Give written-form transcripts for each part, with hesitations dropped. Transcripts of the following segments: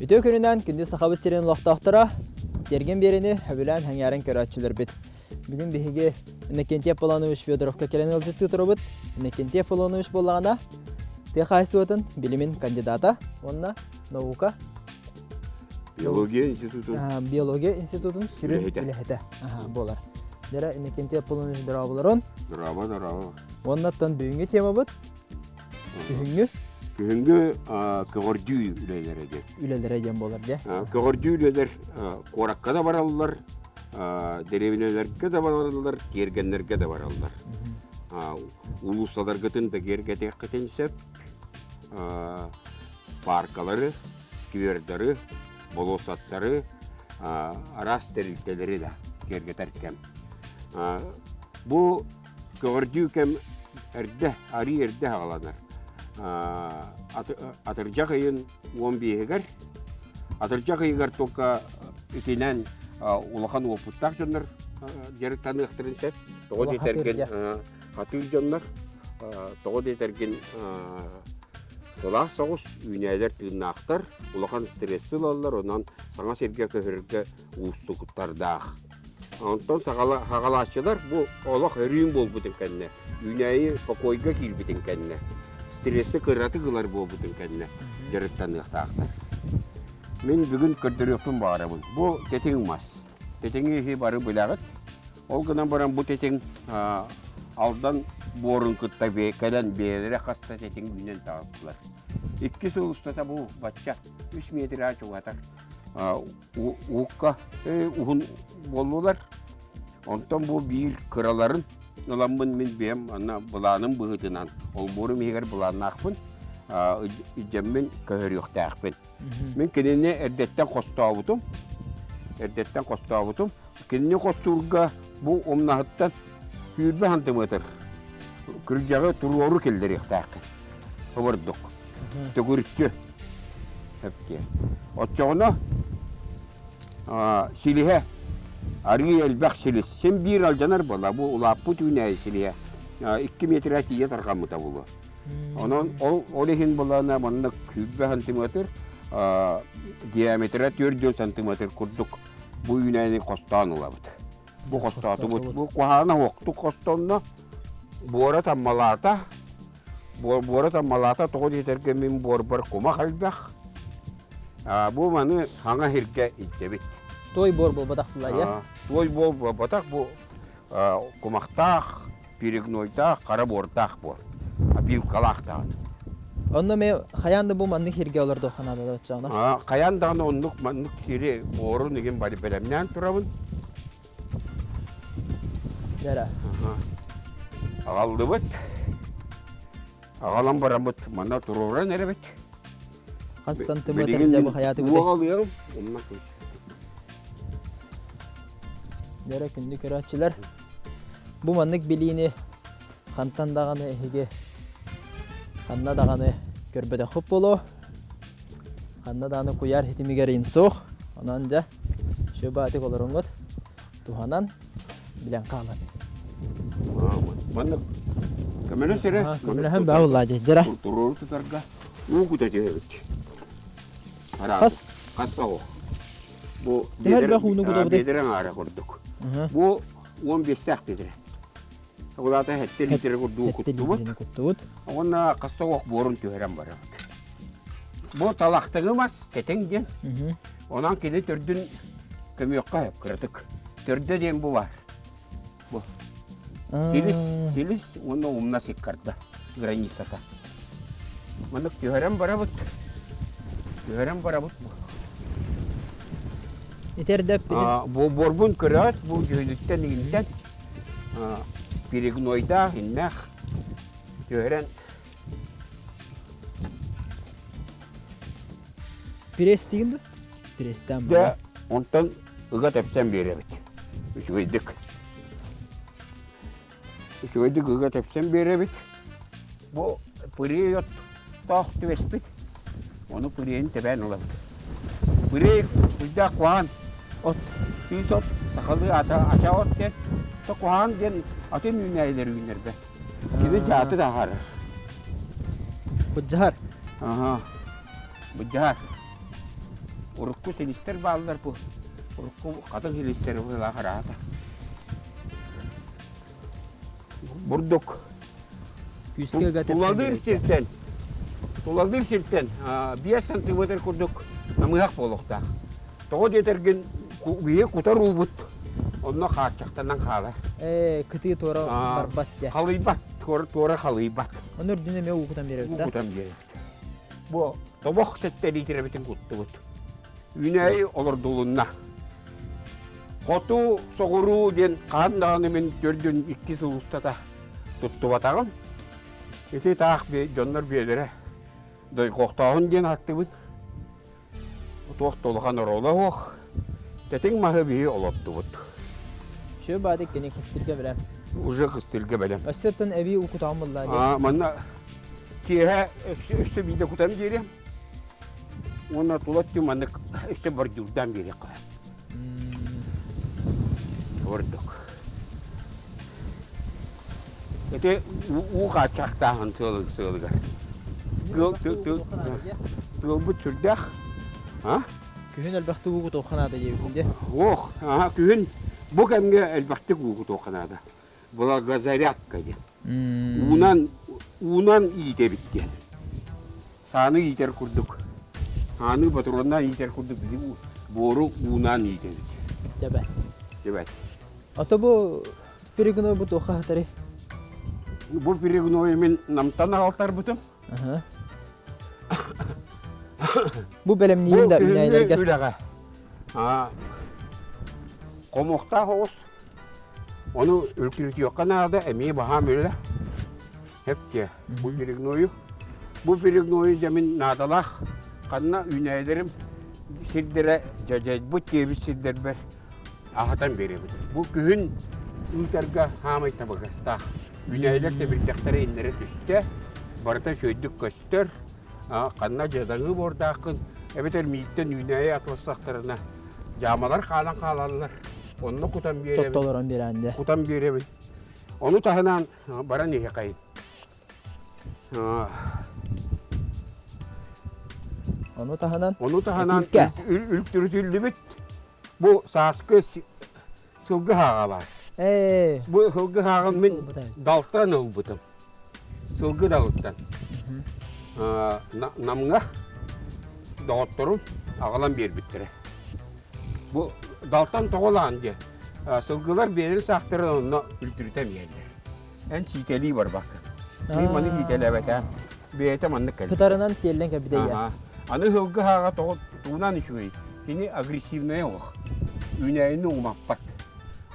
Бүтө күнүнөн күндүз сахабы сирен лохтоохтора терген берени хөбүлән хаңярын көрөчүлөр бит. Бүгүн биһиге Иннокентьев Полонович Федоровка келен ылжытты турбут. Иннокентьев Полонович боллагана техасыбытын билимин кандидата, онна наука Биология институту. Биология институтун сүрүн билехете. Болар. Дера Иннокентьев Полонович дырабыларын. Дырава. Оннаттан бүгүнгү тема бут. Бүгүнгү көгөрдүү үлелереде. Үлелереген болар же. Көгөрдүү үлелер коракка да бараллар, деревинелерге да бараллар, кергенлерге да бараллар. Улусаларгытын да кергетек кетенсеп, паркалары, сквердары, болосаттары, арас терилтелери да кергетеркен. Бу көгөрдүү кем ари эрде хагаланар. Атыржак айын 15-гер. Атыржак айыгар тока итинен улахан опуттак жоннар жеріктаны ықтырынсеп. Тоғы детерген хатыр жоннар. Тоғы детерген сылақ соғыс үйнәйлер түйіннақтар. Улахан стрессы лалар, онан саңа серге көхірге уыстықыттардақ. Онтан хағалашчылар бұл олақ өрүйін бол бұтын кәнне. Үйнәйі покойға кел бұтын кәнне. Стрессы кыраты кылар бол бұтын кәнне. Жеріктаны ықтақтар. Мен бүгін көрдіріқпін бағара бұл. Бұл тетең мас. Тетеңі ехе бары бұлағыт. Ол ғынан баран бұл тетең алдан борын күтті кәлін бейлері қаста тетең үйнен тағыстылар. 2 сыл ұстата бұл батча 3 метр ачу атар. Уққа ұғын болулар. Онтан бұл бір қыраларын Наламбын мен бем ана бұланым бұғытынан. Ол борым егер бұланын ақпын, үджеммен көхіріқті ақпын. Мен кенене әрдеттен қостауытым. Кенене қостауырға бұл омнағыттан күйірбі хантыметр. Күрджағы тұруору келдер еқті ақын. Құбырдық. Түгірісті. Отчағына силихе. Арги элбак силис. Сен бир алжанар бола. Бу улаппу түйнәй силия. 2 метр атия тарқамыта болу. Онан ол ехен болана манна күббе сантиметр, диаметра 4 сантиметр күрдік. Бу үйнәйні қостан олабыд. Бу қостаты бұд. Бу қуағана оқты қостанна бора таммалата. Бора таммалата тоғы детерге мен бор-бар құма қалбақ. Бу маны хаңа херге иттебет. Той бор бол батақтылар, я? Той бол батақ бұл құмақтақ, перегнойдақ, қара бортақ бол. Бил қалақтағын. Онда мен қаянды бұл маңның херге оларды оқанады да өтчағына? Қаяндағын онлық маңның сері оры неген бары бәлемнен тұрабын. Жара. Ағалды бұд. Ағалан бара бұд. Мана тұруран әрі бұд. Қас сантиметр жабы қаяты бұд. Оғалы еғым. Онына көз. Дәрі күнді көрәтшілер. Бұл маңнық білейіні қантандағаны әйге қаннадағаны көрбеді құп болу. Қаннадағаны құяр хетімігер инсоқ. Онан жа шөбәті қолырыңғыд. Туханан білен қалан. Маңнық көмені сірі? Көмені әм бәуылады. Дәрі. Тұрur тұтарға. Уғыда жебет. Қас сауы. Бедерен ара құрдық. Бұл 15-тәк бедерен. Олата хәтті литері құрдығы күтті бұд. Оны қаста оқ борын түйерен бары бұд. Бұл талақтығы мас, тәтің ден. Онан келі түрдің көмеққа әп кірдік. Түрді ден бұл бар. Селіс, оны ұмна секкарды. Границата. Оны түйерен бары бұд. Бұл борбун көрәт, бұл жөйліктен егінден перегнойда, иннәқ, түйерен. Пресс дейінді? Пресстен бұл? Да, онтан ұға тәпсен беребет. Үшігөйдік ұға тәпсен беребет. Бұл пүрей от тақты веспет. Оны пүрейін тәбән олабыд. Пүрей ұйда қуан. От, сүйсот, сақалы ача от ден. Қуан ден атым үйнәйлер үйнерді. Кені жаты да харыр. Бұджар? Бұджар. урукку селистер балдар бу. Урукку катын селистер була харата. Бурдук. Күскө гатып. Туладыр сиртен 5 сантиметр курдук намыяк болукта. Того детерген бие кутар убут. Онно хачактан хала. Кыты тора барбат те. Халыйбат, тора халыйбат. Онор дүнө ме укутан берет да. Укутан берет. Бу тобок сеттери тиребетин куттубут. Үнәй олордулунна. Хоту соғыру ден қандағаны мен көрден 2 сылыстата тұтты батағым. Эти тақ жонлар белері. Дой қоқтағын ден аттыбын. Тоқ толған орола оқ. Тәтің мағы бейі олатты бұд. Шö бады кене кыстырга белем. Уже кыстырга белем. Өссөттөн эби укутан булла. Манна кеһә өсті бейді кутам жерем. Оны тулатты манны өсті бар жүрден бере қылам. Вырдық. Это уға чақтағын сылыға. Тыл бұт сүрдәқ. Күхін әлбәқті уғыт оқанады ебінде. Оқ, күхін бұл кәмге әлбәқті уғыт оқанады. Бұла газарятка де. Унан ийтер біткен. Саны ийтер күрдік. Аны батыроннан ийтер күрдік. Бору унан ийтер біткен. Дәбәт. Дәбәт. Ата бұл перегіной бұт оқа хатары? Бұл перегіной мен намтан ағалтар бұтым. Бұл бәлем нейін да үнәйлерге? Бұл үліға. Қомықта хоғыз. Оны үлкіліті yoqqan ағда әмей бағам өлі. Хепте бұл перегінойы. Бұл перегінойы жәмін надалақ. Қанна үнәйлерім сирдері жажайд бұт кебіс сирдер бәр. Ағатан береміз. Бұл күхін ұлтарға хамай табығастақ. Үнәйлер себірдіқтері енлері түсті. Барыта шөйдік көстер. Қанна жадаңы бордақын. Әбетер мейттен үнәйі атылсақтарына. Жамалар қалан қалалылар. Оны құтан береміз. Тоттолырын берәнде. Құтан береміз. Оны тағынан бара неге қайын. Оны тағынан? Оны тағынан үліктірітілді біт. Бұл сасқы сылғы хағалар. Бұл сылғы хағын мен далтан өл бұтым. Сылғы дауыттан. Намға дауыттырым ағалан бер біттірі. Бұл далтан тоғылан де. Сылғылар беріл сақтырын оны үлтірітем елдер. Ән сителі бар бақы. Мен маны сителі әбәтәм. Бейетім анны кәлі. Пытарынан келден кәбіде я. Аны сылғы хаға туғынан үшуей. Кені агрессивная оқ. Үнәйіні ұмақпат.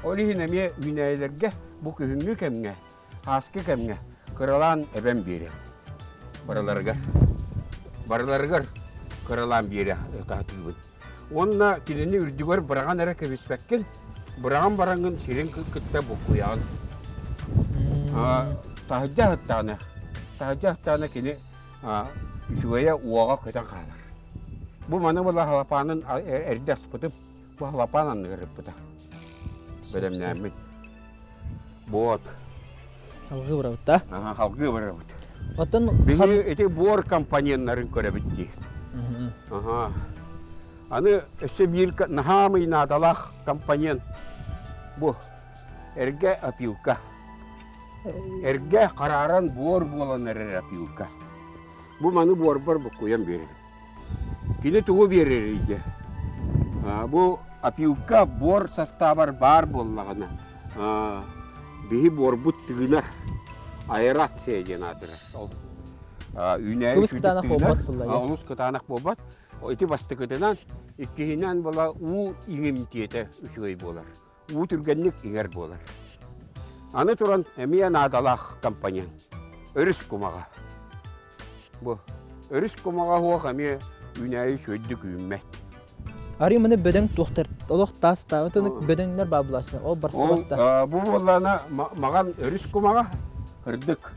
Олы хинаме үнәйлерге бұл күхінгі кәмге, асқы кәмге қырылан әбән бере. Барыларғар қырылан бере ұтатылбын. Онына келені үрдігер бұраған әрі кәбеспәккен, бұраған бараңын серен күтті бұл құяғын. Тағыда ғыттағына кені үшуәйе уаға көтен қалар. Бұл маны бұла халапанын әрді аспытып, бұл халапанын ғырып бұта. Бәлемнәмін. Бот. Халғы бұрабыт та? Халғы бұрабыт. Оттан... Бені әте бор компаниянларын көрәбітті. Аны өсі бір нахамый надалақ компаниян. Бұл әрге апилка. Әрге қараран бор болан әрі апилка. Бұл маны бор бар бұл қоян береді. Кені туғы берер еді. Бұл апилка бор составар бар боллағына. Бейі бор бұт түгінар. Аэрация ден адыры. Күбіс кітанақ болбат бұлла. Олыс кітанақ болбат. Эти басты кітанан, еккейінен бола у иңімтеті үшігей болар. У түргенлік еңер болар. Аны тұран әмейен адалақ компаниян. Өріс құмаға. Бұл өріс құмаға хоқ әмей үнәйі шөйдік үйіммәт. Арый мені бөдің тоқтыр, олық тас та, өтінік бөдіңлер бабылашына, ол барсылықта. Бұл болана маған өріс құмаға, үрдік.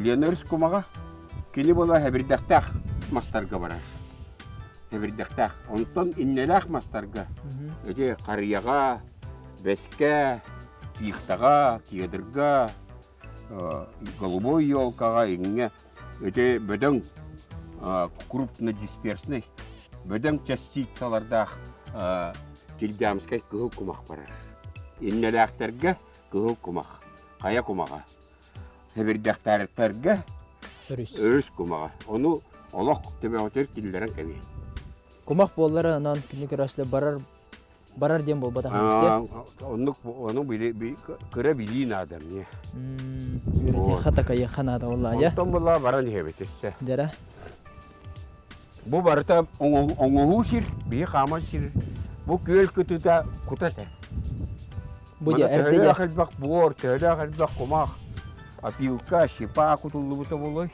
Лен өріс құмаға, кені бола әбірдәқтәқ мастарға барар. Әбірдәқтәқ. Онтан иннеләқ мастарға. Өте қарияға, бәске, пиқтаға, кедірға, голубой елкаға еңге. Өте бөдің крупно дисперсный. бөдөң частицалардах килдямскай кыгыл кумак барар. Иннеләхтерге кыгыл кумак, кая кумага. Хебирдәхтәрге өрүс кумага. Оны олох төбе отыр килләрен кеби. Кумак боллары анан күнү көрәшле барар дем бол бата хәтте. Оны кыра билин адам не. Юрәте хатака яханада валлаһи. Онтон була баран хебетесе. Дәре. Бу барта оңоһу сир, би хама сир. Бу көл көтүдә кутата. Бу дә әрдәгә. Хәлбәк буор, тәдә хәлбәк кумак. Апилка шипа кутулу бута булой.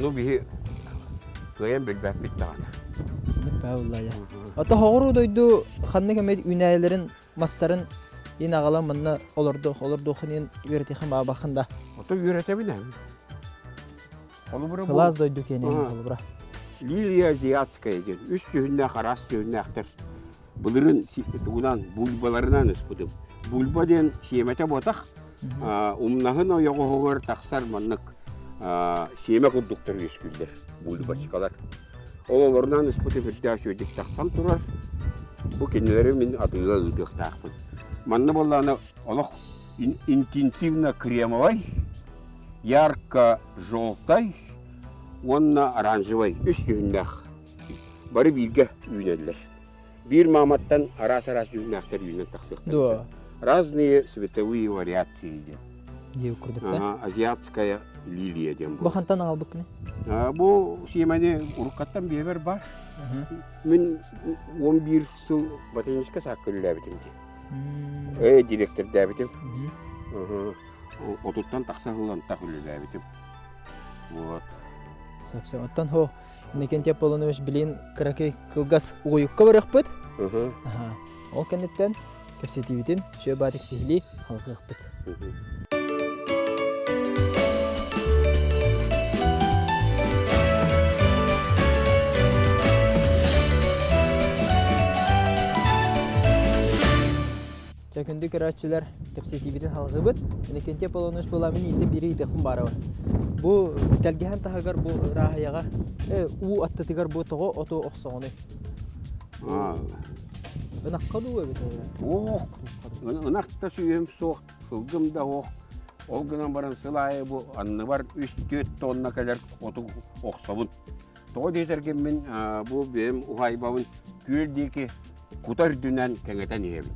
Ну би көйен белбәк биттагана. Валлаһи. Ата хогыру дойду ханны кемет үнәйләрен мастарын ин агала монны олорду ханын юрәте хама бахында. Ото юрәте бинә. Класс дойду кене булбра. Лилия азиатская ден. Үч түйүннә харас түйүннә актыр. Булырын тугунан бульбаларынан испудым. Бульба ден шемете ботак. Умнахын оягы хогыр таксар маннык. Шеме кудуктар ескүлдер. Бульбачкалар. Олорнан испудым бирдә шөйдик таксан турар. Бу кенеләре мин адыга үдек такпын. Манны болланы олох интенсивно кремовый, ярко-желтой, онна оранжевый, үч түйүннәх. Бары бирге үйнәлләр. Бир маматтан арас-арас үйнәхтер үйнән таксыктар. Разные цветовые вариации. Дию курдукта. Азиатская лилия дем. Бу хантан албык не? Бу шемане уркаттан бебер бар. Мен 11 жыл ботаническа саккылла битим. Директор да битим. Отуттан таксагылан такылла битим. Вот. Собственно, оттан хо Некенте Полонович билин кракей кылгас уюкка баракпыт. Ол кенеттен кепсетибитин шөбатик сихли халкыкпыт. Чакынды көрәтчілер кепсетибитин халкыбыт. Некенте Полонович боламын инде бири идекун барабы. Бу тәлгәһән тагыр бу рахаяга у аттатыгар бу того ото оксоны. Наққаду бит. Ох. Нақта сүйем соқ, кылгым да ох. Ол гынан баран сылайы бу анны бар 3-4 тонна кадәр ото оксобун. Того дейтерген мен бу бем ухайбабын күлдеки кутар дүнән кәңәтән ебин.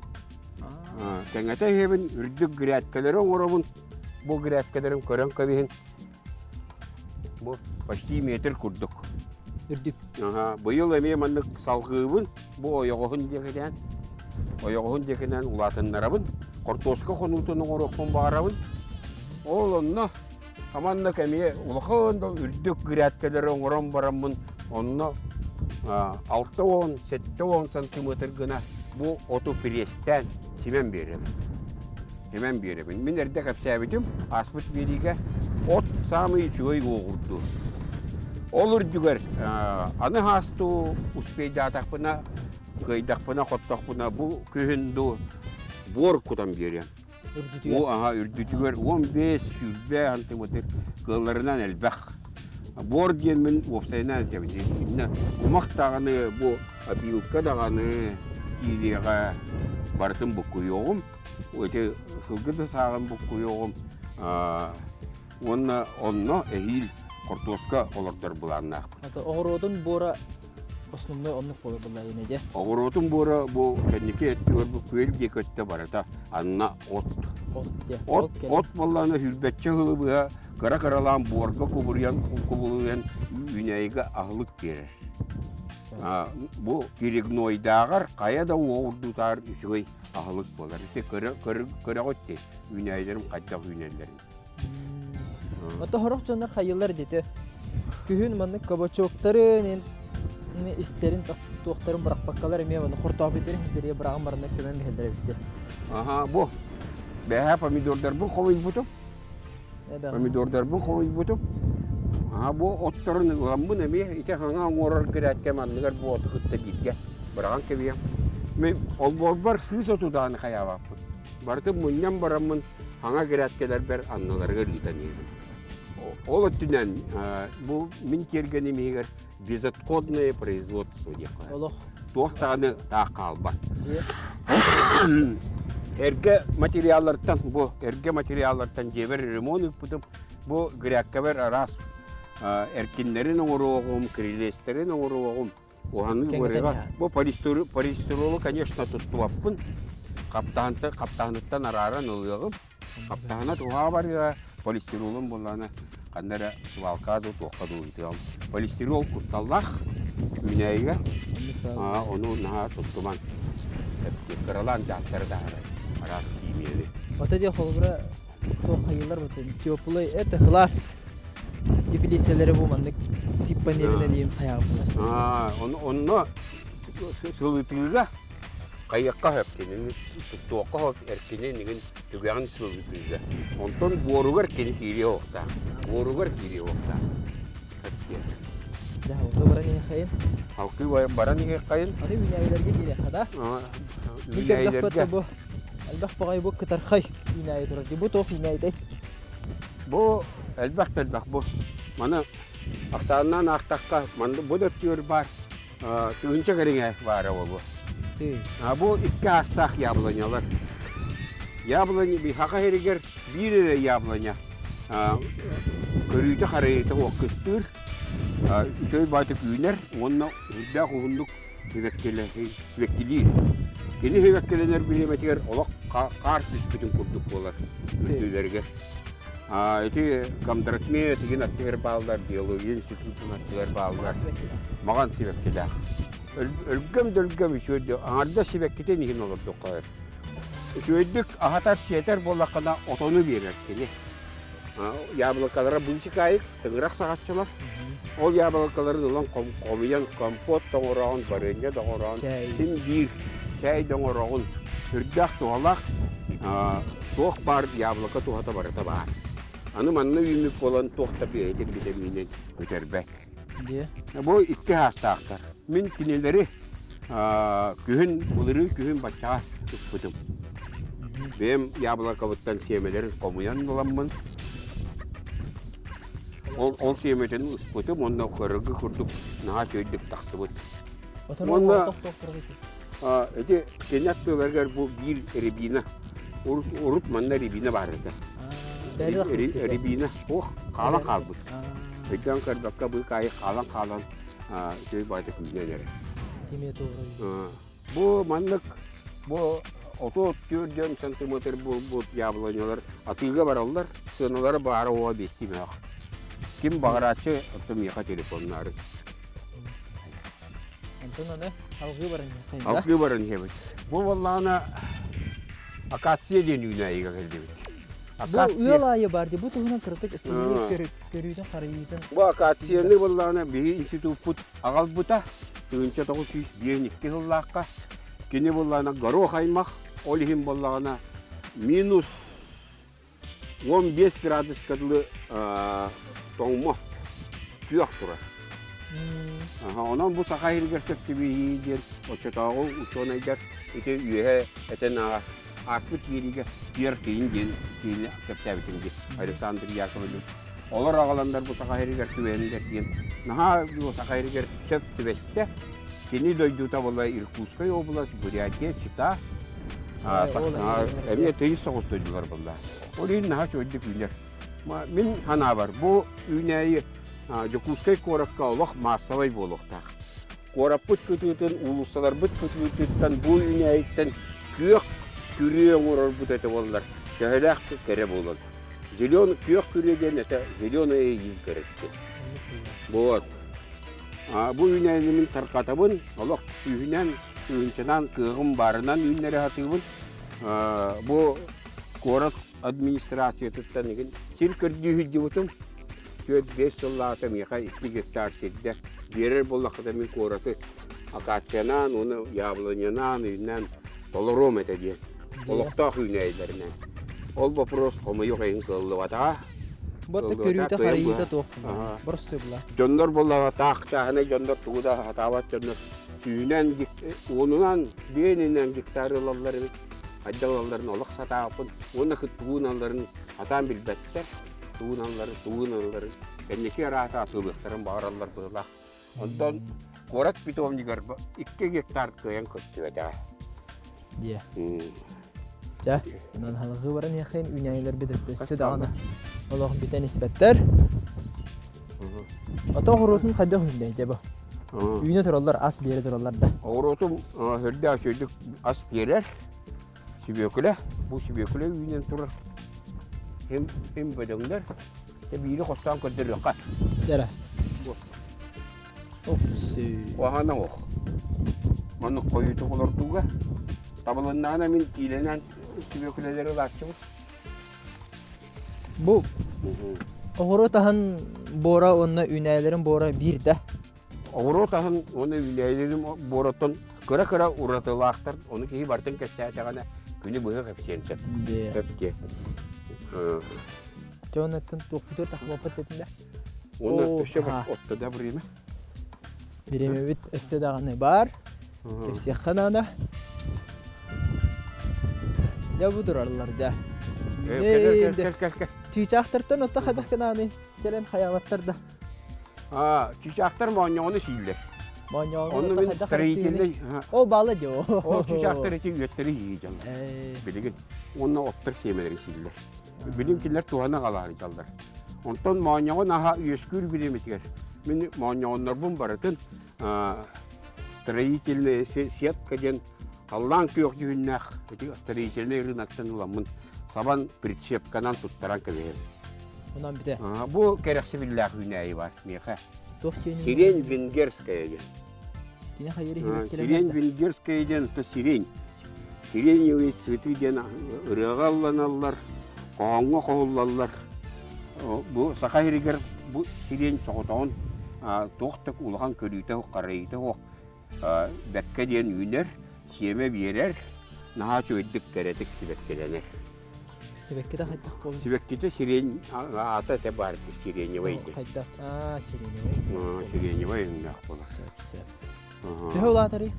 Кәңәтә ебин үрдүк грәткәләре оңорабын. Бу грәткәләрен көрән кабиһин. Бу почти метр курдук. Үрдүк. Быйыл эме маннык салгыбын, бу оягын дегенен. Оягын дегенен улатыннарабын. Кортоска хонутын оңорокпун барабын. Ол онно аманна кеме улахан да үрдүк грәткәләре оңорам барамын. Онно 6-10 сантиметр гына бу оту престен семен берем. Hemen bir yere. Ben nerede kapsayabilirim? Asbut biriyle ot samı çöy oğurdu. Olur diyor. Anı hastı uspeyda takpına, kıydıkpına, kottakpına bu köyünde bor kutan bir yere. Bu ürdütüyor. 15 santimetre kıllarından elbek. Bor diyen ben ofsayına yapacağım. Umak dağını bu apilka dağını kiliğe bartın bukuyuğum. Öte hılgıda sağın bukuyuğum. Onunla ehil kortoska olaklar bulanlar. Oğurudun bora основной onluk bolu bunlar yine de. Oğurudun bora bu kendike ettiyor bu köy diye kötte barata. Anna ot. Ot vallahi hülbetçe hılı bu ya. Kara karalan borga kubuluyan üneyge ahlık gelir. Bu kirignoy dağar kaya da oğurdu tar üçüy ahlık bolar. İşte kara otte üneylerim kaçak üneylerim. Ata horok canlar hayırlar dedi. Kühün manlık kabaçokların isterin doktorun bırakmaklar emiye bana kurtabilirim deriye bırakın barınak kemen geldiler bitti. Bu. Beha pomidorlar bu koyun butum. Pomidorlar bu koyun butum. Bu otların lambı ne mi? İşte hangi orar giderken anneler bu otu kıtta gitke. Bırakın kebiye. Men olbar sığız otu dağını kaya vakfı. Bartı munyam baramın hangi giderkeler ber anneler gırgıdan yedim. ол өттінен бұл мен кергені мегер безотходное производство деп қояды. Олох. Тоқтағаны тақ қалба. Эрге материаллардан жебер ремонт үппітіп, бұл гряккабер арас эркинлерин оңыруағым, крилестерин оңыруағым, оғаны көріға. Бұл полистиролы, конечно, тұттуаппын. Қаптағыныттан араран ұлығым. Қаптағына туға барыға полистиролын болғаны қандары свалкаду, тоқаду үйтіғым. Полистирол құтталлақ үйнәйге, оны наға тұттыман. Кырылан жақтары да арас киімелі. Ота де холбыра тоқайылар бұтын. Теплый, это глаз. Теплиселері бұмандық сиппанеріне дейін қаяғы бұласын. Оны сылытылға қайыққа өпкенін, тоққа өпкенін егін түгәғын сылытылға. Онтон боруғар кені кейре оқта. Боруғар кейре оқта. Да, олды баран ең қайын. Алқы баран ең қайын. Ады үйнәйелерге дейін қада? Үйнәйелерге. Бұ әлбәқ бағай бұ кітарқай үйнәйе тұрар. Бұ тоқ үйнәйді. Бұ әлбәқ бұ. Маны ақсанынан ақтаққа бұ да түр бар. Түгінші кәріңе бары бұ. Бұ үкі астақ яблонялар. Яблоня, хақа херігер бірі яблоня. Көрүйті қарайты оқыстыр. Үкөй батып үйнер, онына үрдә құғындық севектелейін. Кені севектеленер білеметігер олақ қар түспетін күрдік болар үрділерге. Эти камдыратме деген аттығыр балдар, биология институтын аттығыр балдар. Маған севектелі. Өлгім үшөйді, аңарда севектетен еген олар тоққалар. Үшөйдік ағатар сиетер болақына отоны берер кені. Яблокалара бұлшық айық, тыңырақ сағатшылар. Ол яблокаларын олан қомиян, компот доңырағын, барынja доңырағын, сен бір чай доңырағын, үрдәқ туғалақ, тоқ бар яблока туғата барыта бар. Аны манны үймік болан тоқта бейдер бітемінен өтербәк. Бұл үкі хастақтар. Мен кенелері күхін бачаға үспітім. Бем яблокавыттан семелерін қомиян боламын. Ол семетен ұспытым, онда қырығы күрдік, наға сөйдік тақсы бұд. Онда кенет бөлергер бұл бір рибина, ұрып манна рибина бар еді. Рибина, қалан қал бұд. Өйттен қырдыққа бұл қайы қалан сөй байды күнелері. Бұл маннық, бұл 34 сантиметр бұл яблонялар, атыға баралар, сыналары бары оға бестеме ақ. Ким бағарачы ұттым еқа телефоннары. Антон аны алғы барын еқайын да? Алғы барын еқайын. Бұл болағына акация ден үйнайыға келді. Бұл үйел айы бар де, бұл тұғынан кірдік үсіңге көрүйдің қарайыдың. Бұл акацияны болағына бейі институт бұд ағал бұта, 1902 жыллаққа. Кені болағына ғаро қаймақ, олығын болағына минус 15 градус кәділі тоңма күйақ тұра. Онан бұл сақа ергер сөптебі дейден, очатағы учонайдар, еті үйе, әтен аслы кейліге пер кейін дейін көптәбітінде, Александр Яковлевич. Олар ағаландар бұл сақа ергер түвенілер дейін. Наға бұл сақа ергер сөптебесті, кені дөйдута болай Иркутскай облас, Бурятия, Чита, әме 309 дөйділер болда. Ол ең наға сөйдік үйлер. Мен хана бар. Бұл үйнәйі Жокускай қорапқа олық массавай болуқтақ. Қорап бұт көтігітін, ұлысалар бұт көтігітін, бұл үйнәйіттен күйек күрең ұрар бұт әті болылар. Кәләқ кәрі болын. Күйек күреден әті зеленая ез кәректі. Бұл үйнәйінің тарқатабын, олық үйінен, үйінчінен, күйігім барынан үйінері атығын. Бұл қорап администрация тұттан еген сел көрді үйді бұтым 4-5 жыллағыта меқа 2 гектар селді берер болақыда мен қораты акациянан, оны яблонянан, үйінен толыром әтәден олықтақ үйнәйлерінен. Ол вопрос қомы yok ең қылды ватаға. Бұтты көрүйді қарайыда тоқпын. Бұрысты бұла. Жондар болаға тақтағына жондар тұғыда атабат жондар. Үйінен, онынан, бейінен гектары олаларын Айдалаларын олық сатағапын, оны күттігін аларын атан білбәттер. туыналары. Кеннеки арата атылықтарын бағаралар бұлақ. Ондан қорат питомнигар 2 гектар көйен көттігі да. Дия. Жа, онан халығы баран яқын үйнәйлер бедіртті дағаны. Олағын бітен іспеттер. Ата ғұрутын қайда хүндейді бұл? Үйіне тұралар, ас бері тұралар да. Ғұрутым хүрді ашөйдік ас берер. Sübeküle, bu sübeküle üyünden durur. Hem bödöngler, biri kostan kötülüyor kat. Jara. Oğana oğ. Onu koyutu olurduğu. Tabalanlarına min ilenen sübeküleleri ulaşıyoruz. Bu Oğurotahın bora onunla üneylerin bora bir de. Oğurotahın onu üneylerin boratın kıra uğratılaktır. Onu ki bartın keseye çağına günü bıhık hepsiyense. Hepsi. Jonathan topudur takmapat etinde. Onu öşe bak otta da buraya mı? Birimi bit istedağını bar. Hepsi kanada. Ya budur aralar da. Gel. Çiçaktırtan otta kadak kanani. Gelen hayavattır da. Çiçaklar mı onu şeyler? Onun bir stratejinde. O balıcı o. O çiçaklar için üretleri yiyeceğim. Bilgin. Onunla otlar sevmeleri şeyler. Bilimkiler tuğana kalar çallar. Ondan manyağın aha yüzgür bilimitiler. Benim manyağınlar bun baratın. Stratejinde siyat kacan Allah'ın kıyok düğünler. Stratejinde rınaktan ulamın. Saban pritsep kanan tuttaran kıvayım. Ondan bir de. Bu gereksiz billah hüneyi var. Miha. Сирень венгерская. Сирень венгерская это сирень. Сиреневые цветы ден ырыгалланалар, коңго коллалар. Бу сакайригер бу сирень соғытауын тоқтық улған көрейті қарайты оқ. Бәкке ден үйнер, семе берер, наға сөйдік кәретік себеккеленер. Себекке де қайттақ болу? Себеккеде сирень аты те бар сиреневый. Қайттақ, сиреневый. Сиреневый үндақ болу. Сәп. Түхі ұладары?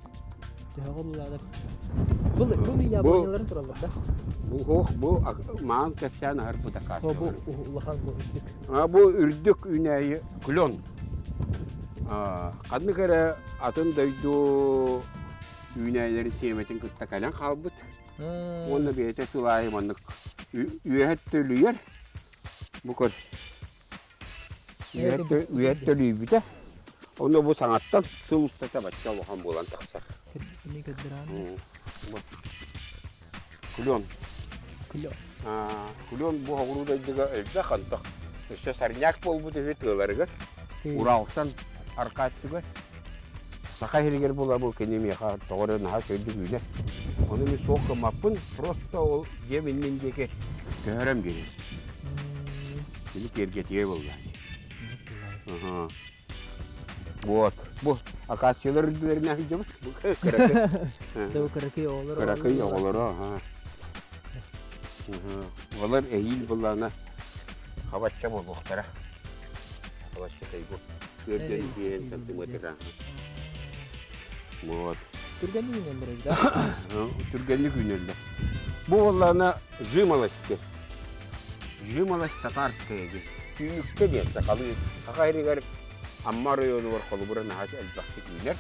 Түхі ұладары. Бұл ябаняларын тұралар да? Бұл маған кәпсән ағыр бұда қарсы. Бұл ұлақан бұл үрдік? Бұл үрдік үнәйі күлон. Қадны кәрі атын дойду үнәйлері семетін күтті кәлен қалбыт. Оны бейті сылайым анық үйәтті үлігер. Бұқыр. Үйәтті үлігі біті. Оны бұл саңаттан сыл ұстата бәтча оған болан тақсар. Күні көддіраны? Күлон. Күлон. Күлон бұл ғұрудайдыға әлді қантық. Өсі сарняк бол бұды өтілерігер. Уралықтан арқа әттігер. Сақа херігер бола бұл кенемеға тоғыры наға сөйді үйіне. Оны мен соқы маппын, просто ол жеміннен деке көрім керек. Сені кергетие болды. Вот. Бұл акациялар үрділеріне әкелеміз. Бұл кірекей олар. Кірекей олар. Олар әйіл бұллағына қабатша бол оқтара. Қабатша қайбу. 4-5 сантиметр. Вот. Түргенлік үнелдер да? Түргенлік үнелдер. Бұл олағына жималасты. Жималас татарская. Түймікті ден сақалы. Сақайрығар Амма району бар қолы бұрын ағасы әлбақты күйлер.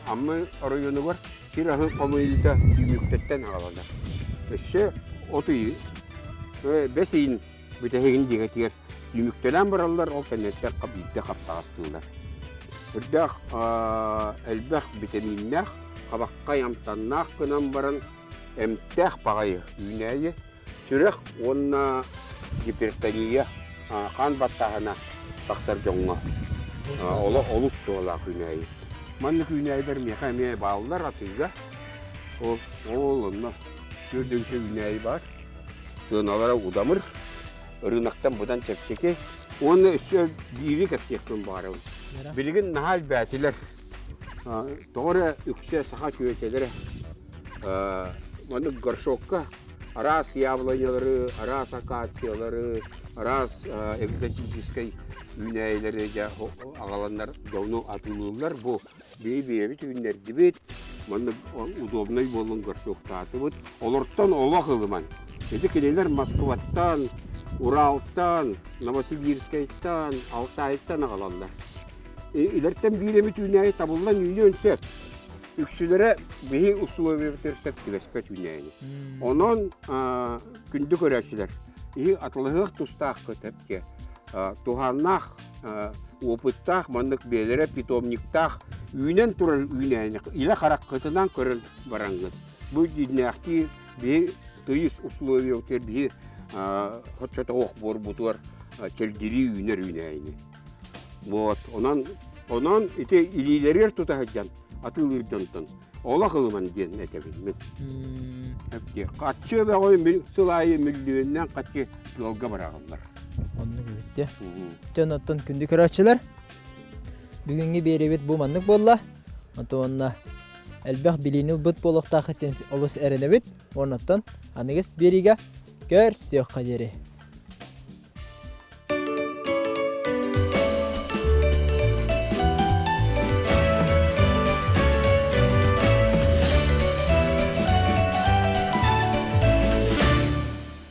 Амма району бар сирағы қолыйылда түйміктеттен ағаландар. Өші отый бәсейін бүтәхеген деге тегер түйміктелен баралар, ол кәнеттер қабылды қаптағастылар. Үрдәқ әлбәқ бітеминнәқ, қабаққа ямтаннақ күнан барын әмтәқ бағайы үйнәйі. Сүрек онына гипертония қан баттағына тақсар жоңға. Олық туғала күнәйі. Манны күнәйдер меқа әме бағылар атыға. Ол онына көрдіңші күнәйі бар. Сығыналара ұдамыр. Үрінақтан бұдан чәпчеке. Оны үші бейі кәпсектің барауын. Білігін нағал бәтілер. Тоғыры үксе сақа көйтелері. Оны горшокқа арас яблонялары, арас акациялары, арас экзотической үйнәйлері ағаландар жауны атылылар. Бұл бей-бейбет үйнерді бет. Мұны удобной болын горшокта аты бұд. Олырттан ола қылыман. Еді келелер Москваттан, Урал'тан, Новосибирскай'тан, Алтай'тан ағалалар. Илерттен бейлемі түйнәйі табылдан үйне өнсеп. Үксілері бейі условия бітерсеп келеспе түйнәйіні. Онын күнді көрәшілер. Атылығық тұстақ көтепке. Туханнақ, опыттақ, маңдық белері, питомниктақ, үйнен тұрар үйнәйіні. Илі қарақ қытынан көрін бараңыз. Бұл дейінәқті бейі түйіс условия өтер бейі хотчата оқ бор бұтуар келдері үйнер үйнәйіні. Вот, онан ите илилерер тұтағыдан, атылыр жонтын. Ола қылыман ден әтебін. Қатшы бәғой сылайы мүлдуінен қатшы жолға барағылар. Онны көбетте. Жонаттан күнді көрәтшілер. Бүгінгі беребет бұл маңнық болла. Онна әлбәқ білініл бұт болуқтақы олыс әрінебет. Онаттан анығыз береге көрсек қадері.